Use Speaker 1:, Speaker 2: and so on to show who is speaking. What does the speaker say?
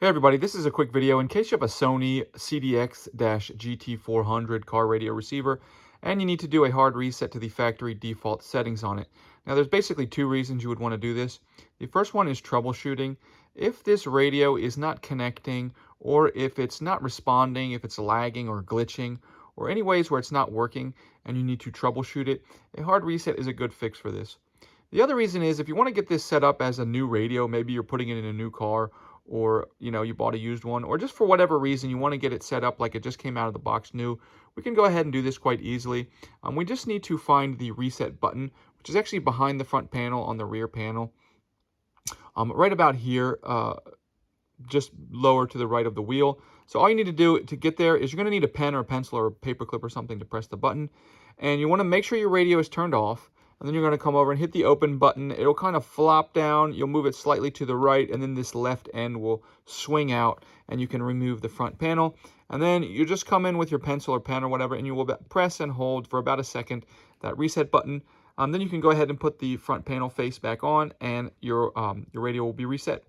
Speaker 1: Hey everybody, this is a quick video in case you have a Sony CDX-GT400 car radio receiver and you need to do a hard reset to the factory default settings on it. Now there's basically two reasons you would want to do this. The first one is troubleshooting. If this radio is not connecting, or if it's not responding, if it's lagging or glitching, or any ways where it's not working and you need to troubleshoot it, a hard reset is a good fix for this. The other reason is if you want to get this set up as a new radio, maybe you're putting it in a new car, or you bought a used one, or just for whatever reason you want to get it set up like it just came out of the box new, we can go ahead and do this quite easily. We just need to find the reset button, which is actually behind the front panel on the rear panel, right about here, just lower to the right of the wheel. So all you need to do to get there is you're going to need a pen or a pencil or a paper clip or something to press the button, and you want to make sure your radio is turned off. And then you're going to come over and hit the open button. It'll kind of flop down. You'll move it slightly to the right, and then this left end will swing out, and you can remove the front panel. And then you just come in with your pencil or pen or whatever, and you will press and hold for about a second that reset button. Then you can go ahead and put the front panel face back on, and your radio will be reset.